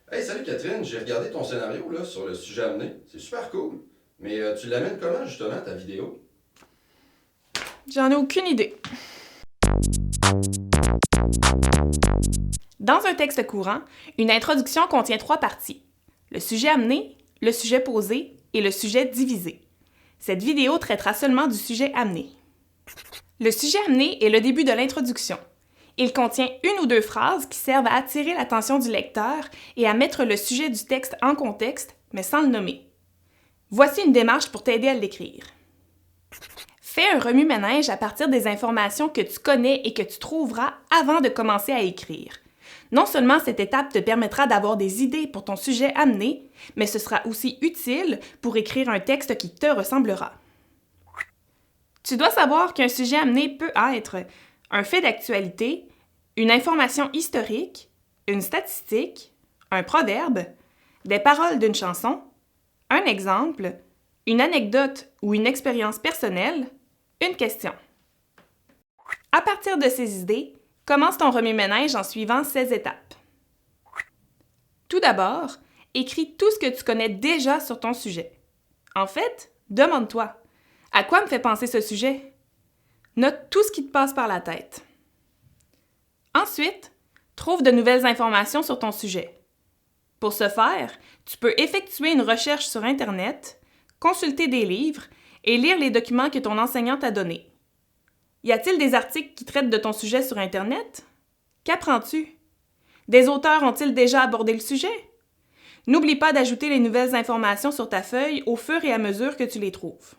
Hey, salut Catherine, j'ai regardé ton scénario là, sur le sujet amené. C'est super cool. Mais tu l'amènes comment justement ta vidéo? J'en ai aucune idée. Dans un texte courant, une introduction contient 3 parties. Le sujet amené, le sujet posé et le sujet divisé. Cette vidéo traitera seulement du sujet amené. Le sujet amené est le début de l'introduction. Il contient une ou deux phrases qui servent à attirer l'attention du lecteur et à mettre le sujet du texte en contexte, mais sans le nommer. Voici une démarche pour t'aider à l'écrire. Fais un remue-ménage à partir des informations que tu connais et que tu trouveras avant de commencer à écrire. Non seulement cette étape te permettra d'avoir des idées pour ton sujet amené, mais ce sera aussi utile pour écrire un texte qui te ressemblera. Tu dois savoir qu'un sujet amené peut être un fait d'actualité, une information historique, une statistique, un proverbe, des paroles d'une chanson, un exemple, une anecdote ou une expérience personnelle, une question. À partir de ces idées, commence ton remue-ménage en suivant ces étapes. Tout d'abord, écris tout ce que tu connais déjà sur ton sujet. En fait, demande-toi, à quoi me fait penser ce sujet? Note tout ce qui te passe par la tête. Ensuite, trouve de nouvelles informations sur ton sujet. Pour ce faire, tu peux effectuer une recherche sur Internet, consulter des livres et lire les documents que ton enseignant t'a donnés. Y a-t-il des articles qui traitent de ton sujet sur Internet? Qu'apprends-tu? Des auteurs ont-ils déjà abordé le sujet? N'oublie pas d'ajouter les nouvelles informations sur ta feuille au fur et à mesure que tu les trouves.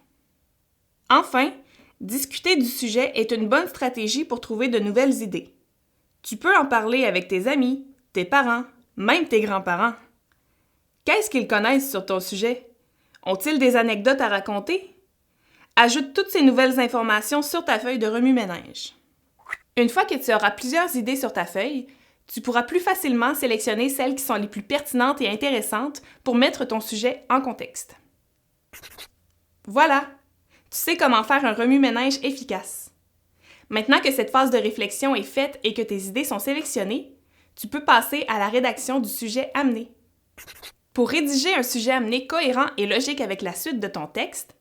Enfin, discuter du sujet est une bonne stratégie pour trouver de nouvelles idées. Tu peux en parler avec tes amis, tes parents, même tes grands-parents. Qu'est-ce qu'ils connaissent sur ton sujet? Ont-ils des anecdotes à raconter? Ajoute toutes ces nouvelles informations sur ta feuille de remue-ménage. Une fois que tu auras plusieurs idées sur ta feuille, tu pourras plus facilement sélectionner celles qui sont les plus pertinentes et intéressantes pour mettre ton sujet en contexte. Voilà! Tu sais comment faire un remue-ménage efficace. Maintenant que cette phase de réflexion est faite et que tes idées sont sélectionnées, tu peux passer à la rédaction du sujet amené. Pour rédiger un sujet amené cohérent et logique avec la suite de ton texte,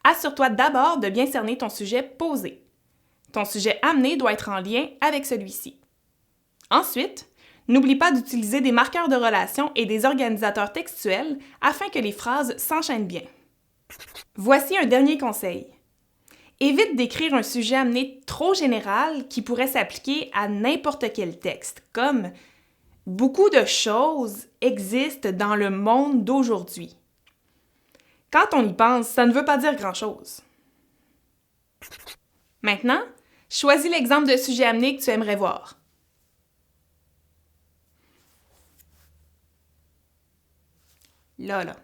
assure-toi d'abord de bien cerner ton sujet posé. Ton sujet amené doit être en lien avec celui-ci. Ensuite, n'oublie pas d'utiliser des marqueurs de relation et des organisateurs textuels afin que les phrases s'enchaînent bien. Voici un dernier conseil. Évite d'écrire un sujet amené trop général qui pourrait s'appliquer à n'importe quel texte, comme « Beaucoup de choses existent dans le monde d'aujourd'hui ». Quand on y pense, ça ne veut pas dire grand-chose. Maintenant, choisis l'exemple de sujet amené que tu aimerais voir. Là.